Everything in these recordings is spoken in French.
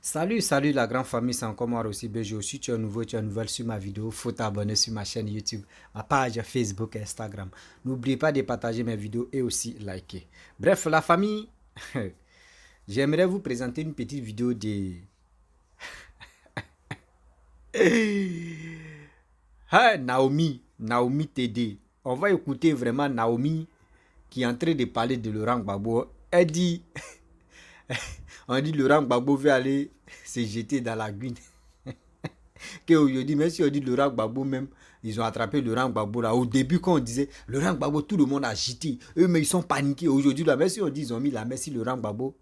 Salut la grande famille, c'est encore moi aussi BG. Si tu es nouveau, tu es nouvelle sur ma vidéo, faut t'abonner sur ma chaîne YouTube, ma page Facebook et Instagram. N'oublie pas de partager mes vidéos et aussi liker. Bref, la famille, j'aimerais vous présenter une petite vidéo de Naomi TD. On va écouter vraiment Naomi qui est en train de parler de Laurent Gbagbo. Elle dit, on dit Laurent Gbagbo veut aller se jeter dans la Guine. Qu'aujourd'hui, même si on dit Laurent Gbagbo même, ils ont attrapé Laurent Gbagbo là. Au début, quand on disait Laurent Gbagbo, tout le monde a jeté. Eux, mais ils sont paniqués. Aujourd'hui, là, même si on dit ils ont mis la main sur Laurent Gbagbo,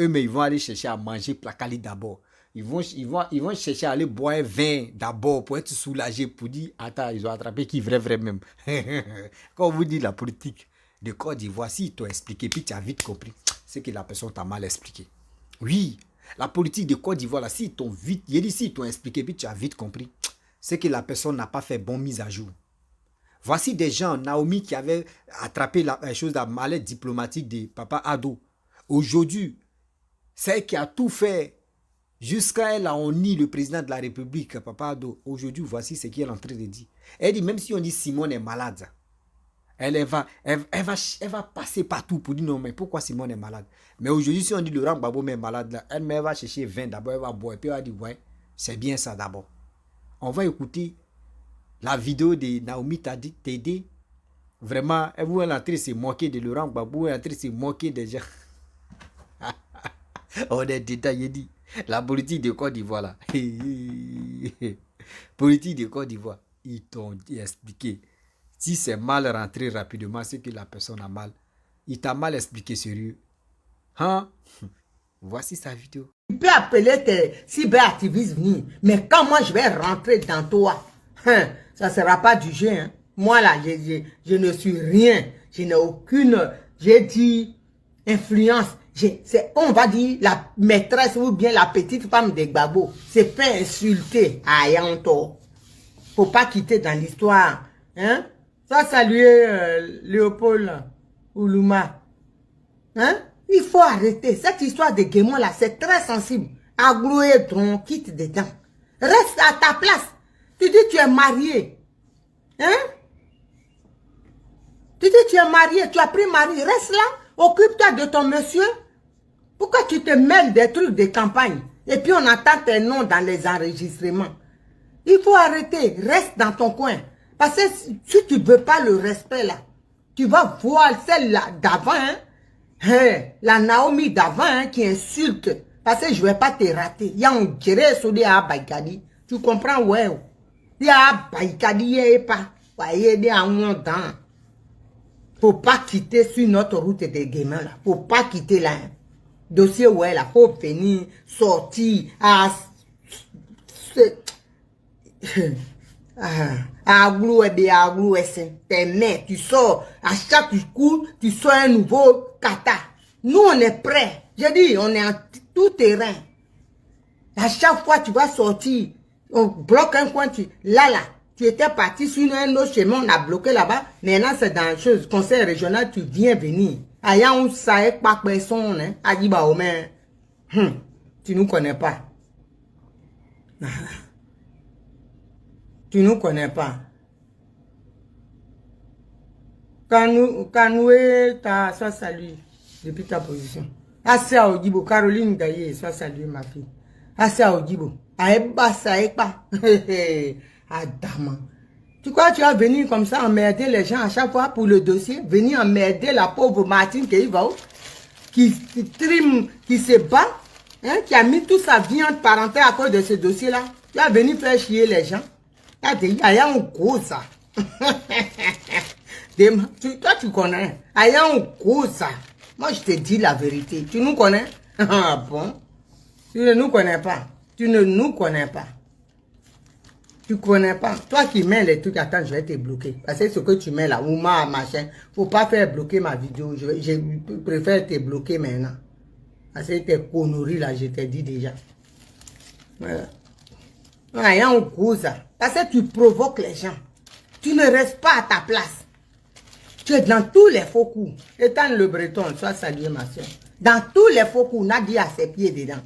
eux, mais ils vont aller chercher à manger placali d'abord. Ils vont chercher à aller boire un vin d'abord pour être soulagés, pour dire, attends, ils ont attrapé qui vrai même. Quand on vous dit la politique de Côte d'Ivoire, si ils t'ont expliqué, puis tu as vite compris, c'est que la personne t'a mal expliqué. Oui, la politique de Côte d'Ivoire, là, si ils t'ont expliqué, puis tu as vite compris, c'est que la personne n'a pas fait bonne mise à jour. Voici des gens, Naomi qui avait attrapé la chose, la maladie diplomatique de Papa Ado. Aujourd'hui, c'est elle qui a tout fait. Jusqu'à elle a honni le président de la République, Papa Ado. Aujourd'hui, voici ce qu'elle est en train de dire. Elle dit, même si on dit Simone est malade, elle va passer partout pour dire non, mais pourquoi Simone est malade? Mais aujourd'hui, si on dit Laurent Gbagbo est malade, là, elle va chercher 20 d'abord, elle va boire, et puis elle va dire, ouais, c'est bien ça d'abord. On va écouter la vidéo de Naomi TD. Vraiment, elle est en train de se moquer de Laurent Gbagbo, elle est en train de se moquer des gens. On est détaillé dit. La politique de Côte d'Ivoire là. Politique de Côte d'Ivoire. Ils t'ont expliqué. Si c'est mal rentré rapidement, c'est que la personne a mal. Il t'a mal expliqué sérieux. Hein? Voici sa vidéo. Tu peux appeler tes cyberactivistes venir, mais quand moi je vais rentrer dans toi, ça ne sera pas du jeu. Hein. Moi là, je ne suis rien. Je n'ai aucune, j'ai dit, influence. On va dire la maîtresse ou bien la petite femme de Gbagbo. C'est fait insulter à Yanto. Faut pas quitter dans l'histoire. Hein? Ça saluer Léopold Oulouma. Hein? Il faut arrêter. Cette histoire de Guémon là, c'est très sensible. Agloué ton, quitte dedans. Reste à ta place. Tu dis tu es marié. Hein? Tu dis tu es marié, tu as pris mari. Reste là. Occupe-toi de ton monsieur. Pourquoi tu te mêles des trucs de campagne? Et puis on entend tes noms dans les enregistrements. Il faut arrêter. Reste dans ton coin. Parce que si tu ne veux pas le respect là, tu vas voir celle-là d'avant, hein? La Naomi d'avant hein, qui insulte. Parce que je ne vais pas te rater. Il y a un dirait sur les Baïkadi. Tu comprends, ouais. Il y a Baïkadi, il n'y a pas. Il y a un temps. Faut pas quitter sur notre route de Guémin là. Faut pas quitter là. Dossier ouais là. Faut venir, sortir, aglou tes mains, tu sors, à chaque coup, tu sors un nouveau kata. Nous, on est prêts. Je dis, on est en tout terrain. À chaque fois, tu vas sortir, on bloque un coin, là, tu étais parti sur un autre chemin, on a bloqué là-bas. Maintenant, c'est dans le conseil régional, tu viens venir. Aya, on sait pas personne, hein. Adiba, tu nous connais pas. Tu nous connais pas. Quand nous ta soit salué depuis ta position. Assez à Odibo, Caroline Gaye, soit salué ma fille. Assez à Odibo. Aeba Saekpa. Adama. Tu crois que tu vas venir comme ça emmerder les gens à chaque fois pour le dossier? Venir emmerder la pauvre Martine qui trime, qui se bat, hein, qui a mis toute sa vie en parenthèse à cause de ce dossier-là. Tu vas venir faire chier les gens. Il y a un gros ça. Toi, tu connais. Il y a un gros ça. Moi, je te dis la vérité. Tu nous connais? Ah bon? Tu ne nous connais pas. Tu ne nous connais pas. Tu connais pas. Toi qui mets les trucs, attends, je vais te bloquer. Parce que ce que tu mets là, ou machin, faut pas faire bloquer ma vidéo. Je préfère te bloquer maintenant. Parce que tes conneries là, je t'ai dit déjà. Voilà. Il y a un gros ça. Parce que tu provoques les gens. Tu ne restes pas à ta place. Tu es dans tous les faux coups. Étant le breton, soit salué ma soeur. Dans tous les faux coups, Nadia a ses pieds dedans.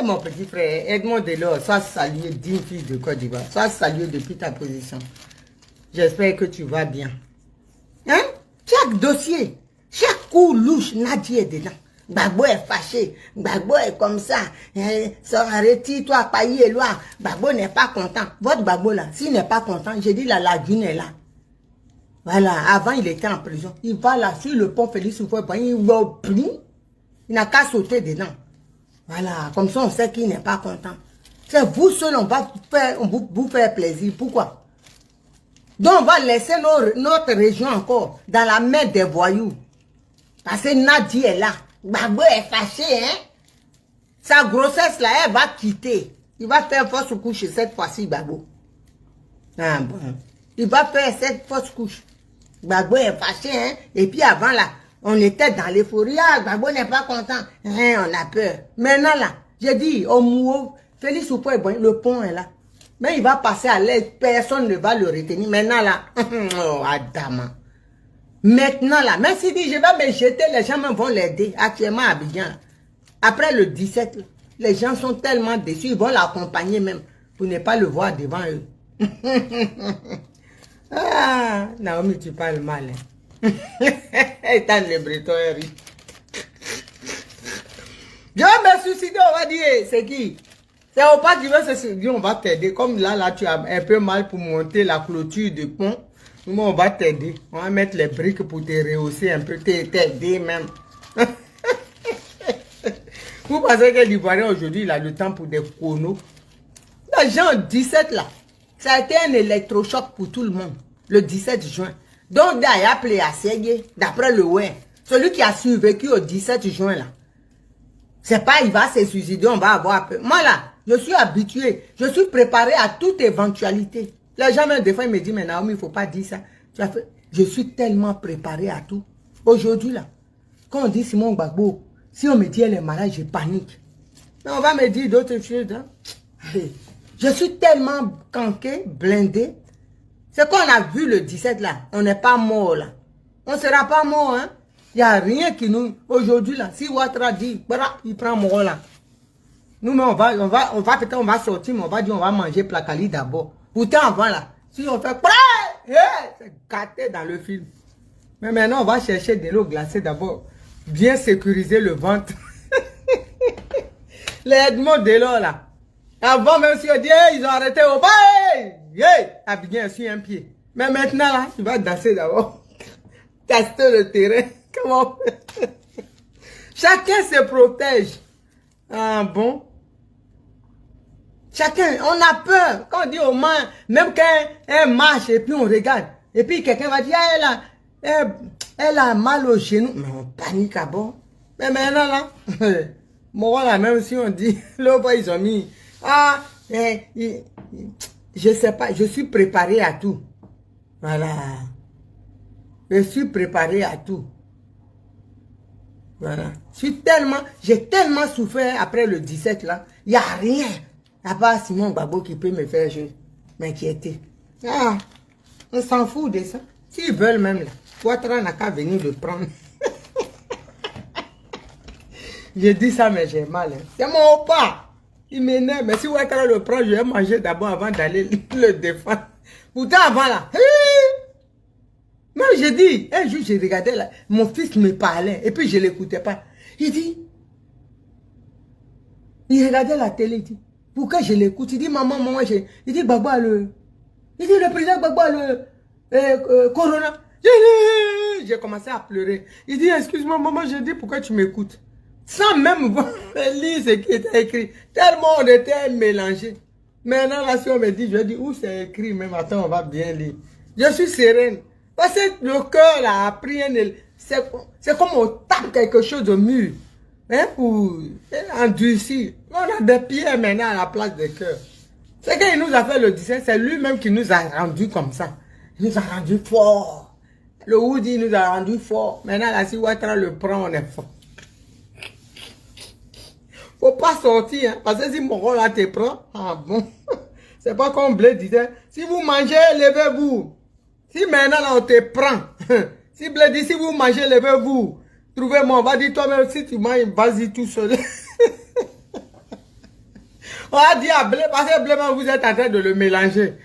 mon petit frère, Edmond Delors, sois salué d'une fille de Côte d'Ivoire. Sois salué depuis ta position. J'espère que tu vas bien. Hein? Chaque dossier, chaque coup louche, Nadi est dedans. Gbagbo est fâché, Gbagbo est comme ça. Retire-toi, Payi et Loire. Gbagbo n'est pas content. Votre Gbagbo là, s'il n'est pas content, j'ai dit la lagune est là. Voilà, avant il était en prison. Il va là sur le pont Félix Houphouët-Boigny, il va au pli. Il n'a qu'à sauter dedans. Voilà, comme ça on sait qu'il n'est pas content. C'est vous seul, on va vous faire plaisir. Pourquoi? Donc on va laisser notre région encore dans la main des voyous. Parce que Nadi est là. Gbagbo est fâché, hein? Sa grossesse là, elle va quitter. Il va faire fausse couche cette fois-ci, Gbagbo. Ah bon. Il va faire cette fausse couche. Gbagbo est fâché, hein? Et puis avant là, on était dans l'euphorie. Ah, Gbagbo n'est pas content. Hein, on a peur. Maintenant là, j'ai dit, au Mouo, Félix Houphouët-Boigny, le pont est là. Mais il va passer à l'aise, personne ne va le retenir. Maintenant là, oh, Adama. Maintenant là, même s'il dit, je vais me jeter, les gens vont l'aider. Actuellement à Abidjan. Après le 17, les gens sont tellement déçus, ils vont l'accompagner même, pour ne pas le voir devant eux. Ah, Naomi, tu parles mal. Hein? Étant le breton, Eric. Je vais me suicider, on va dire, c'est qui? C'est au pas qui veut se suicider, on va t'aider. Comme là, tu as un peu mal pour monter la clôture du pont. Nous, on va t'aider. On va mettre les briques pour te rehausser un peu, t'aider même. Vous pensez que l'Ivoirien aujourd'hui, il a le temps pour des chronos? Le genre 17 là, ça a été un électrochoc pour tout le monde. Le 17 juin. Donc, il a appelé à Ségué, d'après le WEN. Celui qui a survécu au 17 juin là. C'est pas, il va se suicider, on va avoir peur. Moi là, je suis habitué, je suis préparé à toute éventualité. Les gens, des fois, ils me disent, mais Naomi, il ne faut pas dire ça. Je suis tellement préparé à tout. Aujourd'hui, là, quand on dit Simon Gbagbo, si on me dit elle est malade, je panique. Mais on va me dire d'autres choses. Hein? Je suis tellement canqué, blindé. C'est qu'on a vu le 17, là. On n'est pas mort, là. On ne sera pas mort, hein. Il n'y a rien qui nous... Aujourd'hui, là, si Ouattara dit, il prend mort, là. Nous, mais on va peut-être, on va sortir, mais on va dire, on va manger Placali d'abord. Pourtant, avant là, si on fait c'est gâté dans le film. Mais maintenant, on va chercher de l'eau glacée d'abord. Bien sécuriser le ventre. Les Edmond Delors là. Avant, même si on dit, hey, ils ont arrêté au bas. Hey, Abidjan sur un pied. Mais maintenant là, tu vas danser d'abord. Tester le terrain. Comment? Chacun se protège. Ah bon? Chacun, on a peur. Quand on dit aux mains, même quand elle marche et puis on regarde. Et puis quelqu'un va dire, elle a mal au genou. Mais on panique à bord. Mais maintenant là, moi là, même si on dit, là ils ont mis, je sais pas, je suis préparé à tout. Voilà. Je suis préparé à tout. Voilà. J'ai tellement souffert après le 17 là. Il n'y a rien. À part Simon Gbagbo qui peut me faire m'inquiéter. Ah, on s'en fout de ça. S'ils veulent même là, Ouattara n'a qu'à venir le prendre. J'ai dit ça, mais j'ai mal. Hein. C'est mon pas. Il m'énerve. Mais si Ouattara le prend, je vais manger d'abord avant d'aller le défendre. Pourtant, avant là, moi j'ai dit, un jour j'ai regardé là, mon fils me parlait et puis je ne l'écoutais pas. Il regardait la télé, il dit, pourquoi je l'écoute? Il dit, maman, il dit, Gbagbo il dit, le président Gbagbo a le corona. J'ai commencé à pleurer. Il dit, excuse-moi, maman, j'ai dit, pourquoi tu m'écoutes? Sans même lire ce qui était écrit. Tellement on était mélangés. Maintenant, là, si on me dit, je dis, où c'est écrit, même, attends, on va bien lire. Je suis sereine. Parce que le cœur, là, a pris c'est comme on tape quelque chose au mur. Hein, pour endurcir. On a des pierres maintenant à la place des cœurs. C'est qu'il nous a fait le 17, c'est lui-même qui nous a rendu comme ça. Il nous a rendu fort. Le Woody nous a rendu fort. Maintenant, là, si Ouattara le prend, on est fort. Faut pas sortir, hein, parce que si mon rôle là te prend, ah bon. C'est pas comme Blé disait, si vous mangez, levez-vous. Si maintenant là, on te prend. Si Blé dit, si vous mangez, levez-vous. Trouvez-moi, on va dire toi-même, si tu manges, vas-y tout seul. On a dit à Blé, parce que Blé, vous êtes en train de le mélanger.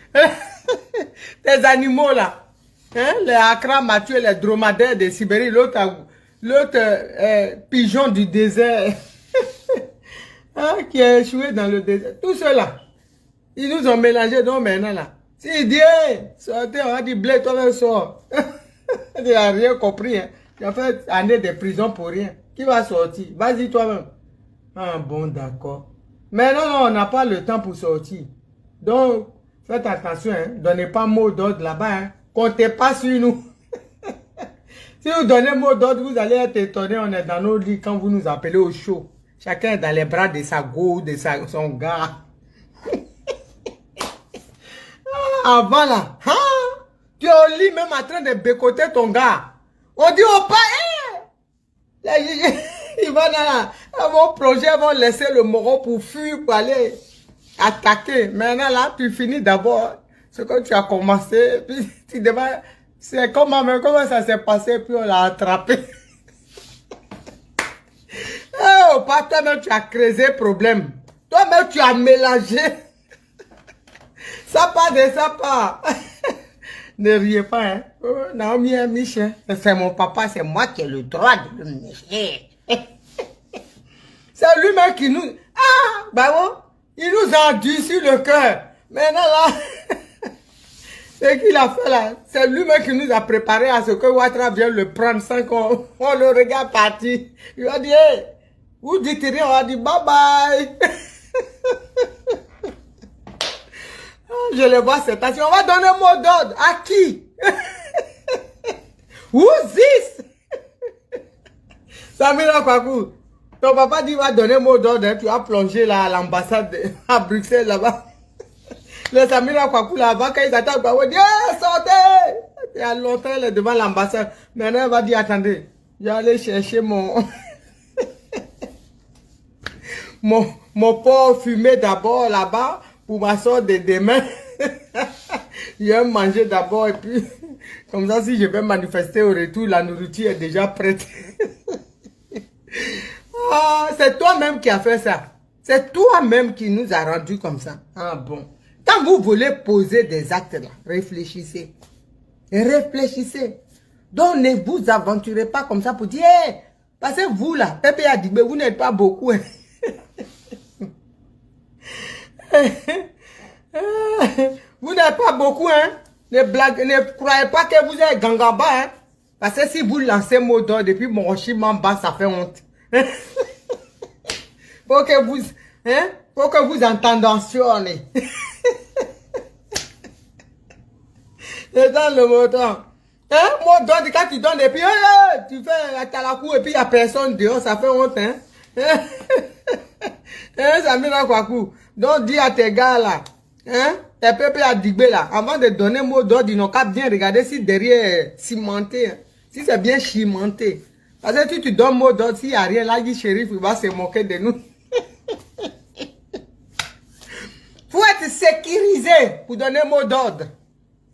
Tes animaux là. Hein? Les Accra Mathieu, les dromadaires de Sibérie, l'autre pigeon du désert. Hein? Qui a échoué dans le désert. Tout cela. Ils nous ont mélangé donc maintenant là. Si Dieu, sortez, on a dit Blé, toi-même sors. Tu n'as rien compris. Hein? Tu as fait année de prison pour rien. Qui va sortir? Vas-y toi-même. Ah bon, d'accord. Mais non, on n'a pas le temps pour sortir. Donc, faites attention, hein. Donnez pas mot d'ordre là-bas. Hein. Comptez pas sur nous. Si vous donnez mot d'ordre, vous allez être étonné. On est dans nos lits quand vous nous appelez au show. Chacun est dans les bras de sa go, de son gars. Avant là, hein? Tu es au lit même en train de bécoter ton gars. On dit au pas, ils vont dans vos projets, vont laisser le moro pour fuir, pour aller attaquer. Maintenant là, tu finis d'abord ce que tu as commencé, puis tu devais, c'est comment ça s'est passé, puis on l'a attrapé. Oh, pas toi-même tu as créé problème. Toi-même tu as mélangé. Ça part de ça part. Ne riez pas, hein. Oh, Naomi est Michel. C'est mon papa, c'est moi qui ai le droit de le nicher. C'est lui-même qui nous... Ah, bah bon, il nous a endurci le cœur. Maintenant là, ce qu'il a fait là, c'est lui-même qui nous a préparé à ce que Ouattara vienne le prendre sans qu'on le regarde partir. Il a dit, hey, vous dites rien, on a dit bye bye. Je le vois cette fois. On va donner un mot d'ordre. À qui? Who's this? Samira Kwaku, ton papa dit va donner un mot d'ordre. Tu vas plonger là à l'ambassade à Bruxelles là-bas. Le Samira Kwaku là-bas, quand ils attendent, on va dire sortez! Il y a longtemps, elle est devant l'ambassade. Maintenant, elle va dire attendez, je vais aller chercher mon porc fumé d'abord là-bas. Pour ma soeur de demain, je vais manger d'abord et puis, comme ça, si je vais manifester au retour, la nourriture est déjà prête. Ah, c'est toi-même qui as fait ça. C'est toi-même qui nous a rendu comme ça. Ah bon. Quand vous voulez poser des actes là, réfléchissez. Réfléchissez. Donc, ne vous aventurez pas comme ça pour dire, hey, parce que vous là, Pepe a dit, mais vous n'êtes pas beaucoup. Hein. Vous n'êtes pas beaucoup, hein? Ne croyez pas que vous êtes gangaba, hein? Parce que si vous lancez mot d'ordre depuis mon chiment bas, ça fait honte. Faut que vous entendiez. C'est dans le moteur. Hein? Mot d'ordre, quand tu donnes et puis tu fais la coup et puis il n'y a personne dehors, ça fait honte, hein? Hein, Samira Kwaku. Donc, dis à tes gars là, hein, tes peuples à Digbé là, avant de donner mot d'ordre, ils n'ont qu'à bien regarder si derrière est cimenté, hein, si c'est bien cimenté. Parce que si tu donnes mot d'ordre, s'il n'y a rien là, le shérif il va se moquer de nous. Faut être sécurisé pour donner mot d'ordre.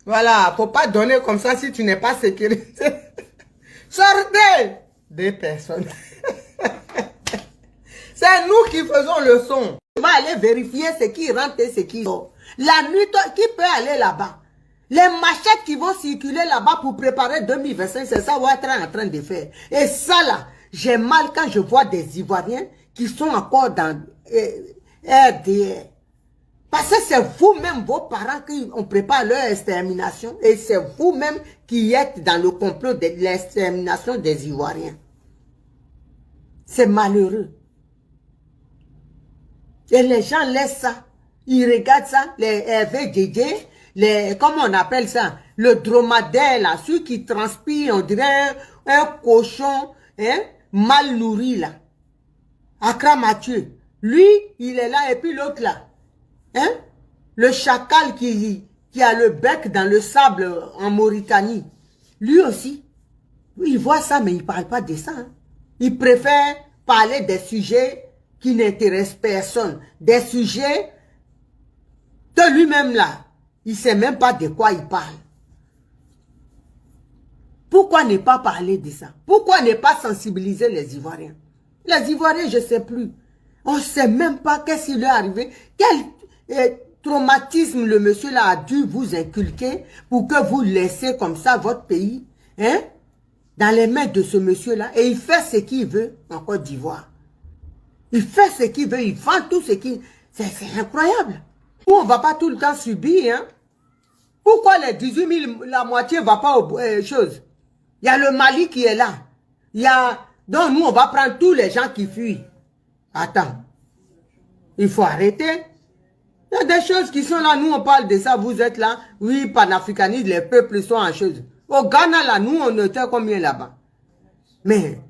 Voilà, faut pas donner comme ça si tu n'es pas sécurisé. Sortez des personnes. C'est nous qui faisons le son. On va aller vérifier ce qui rentre et ce qui sort. La nuit, qui peut aller là-bas? Les machettes qui vont circuler là-bas pour préparer 2025, c'est ça Ouattara est en train de faire. Et ça là, j'ai mal quand je vois des Ivoiriens qui sont encore dans RDR. Parce que c'est vous-même, vos parents, qui on prépare leur extermination. Et c'est vous-même qui êtes dans le complot de l'extermination des Ivoiriens. C'est malheureux. Et les gens laissent ça. Ils regardent ça, les FDJ, les, comment on appelle ça, le dromadaire là, celui qui transpire, on dirait un cochon, hein, mal nourri là. Accra Mathieu. Lui, il est là et puis l'autre là. Hein? Le chacal qui a le bec dans le sable en Mauritanie. Lui aussi. Il voit ça, mais il ne parle pas de ça. Hein. Il préfère parler des sujets qui n'intéressent personne. Des sujets de lui-même là. Il ne sait même pas de quoi il parle. Pourquoi ne pas parler de ça? Pourquoi ne pas sensibiliser les Ivoiriens? Les Ivoiriens, je ne sais plus. On ne sait même pas qu'est-ce qui lui est arrivé. Quel traumatisme le monsieur là a dû vous inculquer pour que vous laissiez comme ça votre pays, hein, dans les mains de ce monsieur-là. Et il fait ce qu'il veut en Côte d'Ivoire. Il fait ce qu'il veut, il vend tout ce qu'il... C'est incroyable. Nous, on ne va pas tout le temps subir, hein. Pourquoi les 18 000, la moitié ne va pas aux choses? Il y a le Mali qui est là. Donc nous, on va prendre tous les gens qui fuient. Attends. Il faut arrêter. Il y a des choses qui sont là. Nous, on parle de ça. Vous êtes là. Oui, panafricanisme, les peuples sont en chose. Au Ghana, là, nous, on était combien là-bas? Mais,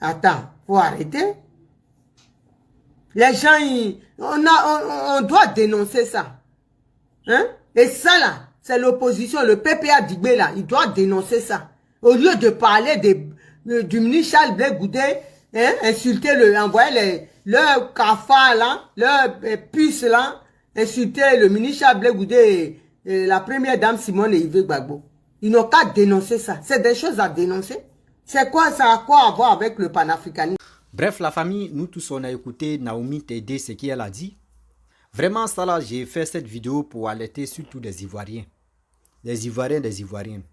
attends, il faut arrêter. Les gens, on doit dénoncer ça. Hein? Et ça, là, c'est l'opposition, le PPA d'Igbe, là, il doit dénoncer ça. Au lieu de parler du ministre Charles Blé Goudé, hein, insulter envoyer leur cafard, là, leur puce, là, insulter le ministre Charles Blé Goudé et la première dame Simone et Yves Gbagbo. Ils n'ont qu'à dénoncer ça. C'est des choses à dénoncer. C'est quoi, ça a quoi à voir avec le panafricanisme? Bref, la famille, nous tous, on a écouté Naomi Tédé, ce qu'elle a dit. Vraiment, ça là, j'ai fait cette vidéo pour alerter surtout des Ivoiriens. Des Ivoiriens, des Ivoiriennes.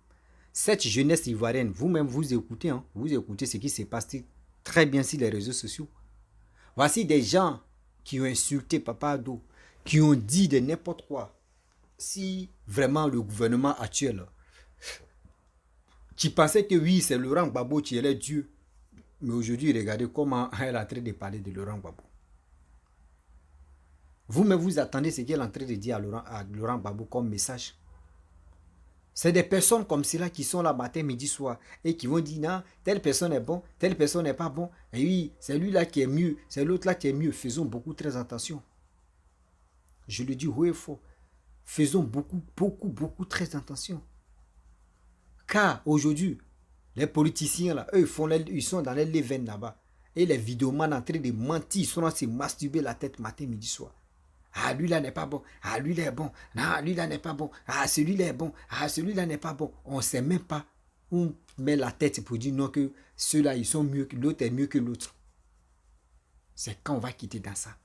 Cette jeunesse ivoirienne, vous-même, vous écoutez, hein, vous écoutez ce qui s'est passé très bien sur les réseaux sociaux. Voici des gens qui ont insulté Papa Ado, qui ont dit de n'importe quoi. Si vraiment le gouvernement actuel, qui pensait que oui, c'est Laurent Gbagbo qui est Dieu. Mais aujourd'hui, regardez comment elle est en train de parler de Laurent Gbagbo. Vous-même, vous attendez ce qu'elle est en train de dire à Laurent Gbagbo comme message. C'est des personnes comme cela qui sont là matin, midi, soir et qui vont dire non, telle personne est bon, telle personne n'est pas bon. Et oui, c'est lui là qui est mieux, c'est l'autre là qui est mieux. Faisons beaucoup très attention. Je le dis haut et fort. Faisons beaucoup très attention. Car aujourd'hui, les politiciens là, eux, ils sont dans les levains là-bas. Et les vidéomans en train de mentir, ils sont en train de se masturber la tête matin, midi, soir. Ah, lui là n'est pas bon. Ah, lui là est bon. Non, lui là n'est pas bon. Ah, celui-là est bon. Ah, celui-là n'est pas bon. On ne sait même pas où on met la tête pour dire non que ceux-là, ils sont mieux que l'autre, est mieux que l'autre. C'est quand on va quitter dans ça.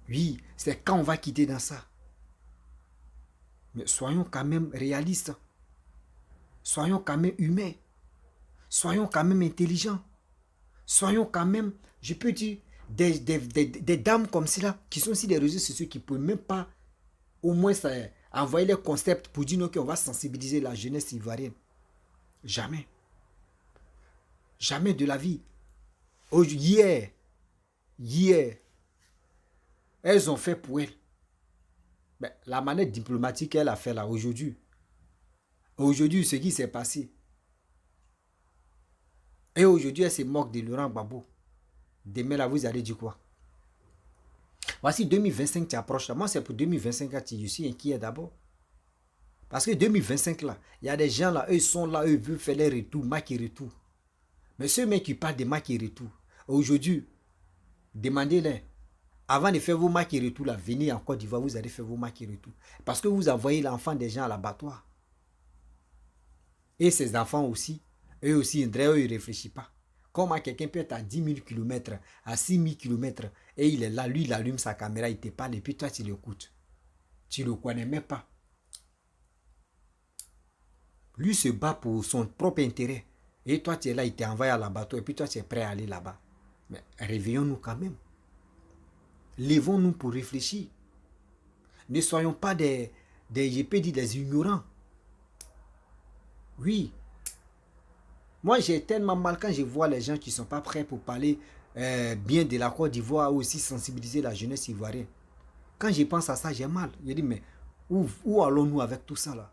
Oui, c'est quand on va quitter dans ça. Mais soyons quand même réalistes. Soyons quand même humains. Soyons quand même intelligents. Soyons quand même, je peux dire, des dames comme cela qui sont sur les réseaux sociaux qui ne peuvent même pas au moins envoyer les concepts pour dire qu'on va sensibiliser la jeunesse ivoirienne. Jamais. Jamais de la vie. Hier, elles ont fait pour elle. Mais la manette diplomatique qu'elle a fait là aujourd'hui, ce qui s'est passé. Et aujourd'hui, elle se moque de Laurent Gbagbo. Demain, là, vous allez dire quoi? Voici 2025 qui approche. Moi, c'est pour 2025 que je suis inquiet d'abord. Parce que 2025, là, il y a des gens là, eux sont là, eux veulent faire les retours, Mac et retour. Mais ceux mecs qui parlent de Mac et retour, aujourd'hui, demandez-les. Avant de faire vos Mac et retour, là, venez en Côte d'Ivoire, vous allez faire vos Mac et retour. Parce que vous envoyez l'enfant des gens à l'abattoir. Et ces enfants aussi, eux aussi, ils ne réfléchissent pas. Comment quelqu'un peut être à 10 000 km, à 6 000 km, et il est là, lui, il allume sa caméra, il te parle, et puis toi, tu l'écoutes. Tu ne le connais même pas. Lui se bat pour son propre intérêt. Et toi, tu es là, il t'a envoyé à l'abattoir, et puis toi, tu es prêt à aller là-bas. Mais réveillons-nous quand même. Levons-nous pour réfléchir. Ne soyons pas des ignorants. Oui. Moi, j'ai tellement mal quand je vois les gens qui ne sont pas prêts pour parler bien de la Côte d'Ivoire, aussi sensibiliser la jeunesse ivoirienne. Quand je pense à ça, j'ai mal. Je dis, mais où allons-nous avec tout ça là?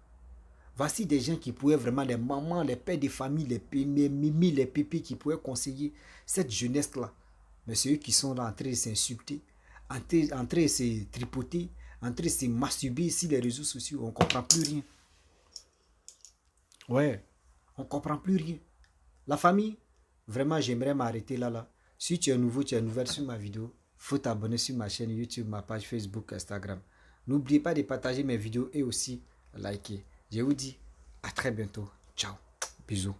Voici des gens qui pouvaient vraiment, les mamans, les pères de famille, les mimi, les pépés qui pouvaient conseiller cette jeunesse-là. Mais c'est eux qui sont là en train de s'insulter, en train de se tripoter, en train de se masturber sur les réseaux sociaux. On ne comprend plus rien. Ouais, on ne comprend plus rien. La famille, vraiment, j'aimerais m'arrêter là. Si tu es nouveau, tu es nouvelle sur ma vidéo, il faut t'abonner sur ma chaîne YouTube, ma page Facebook, Instagram. N'oubliez pas de partager mes vidéos et aussi liker. Je vous dis à très bientôt. Ciao. Bisous.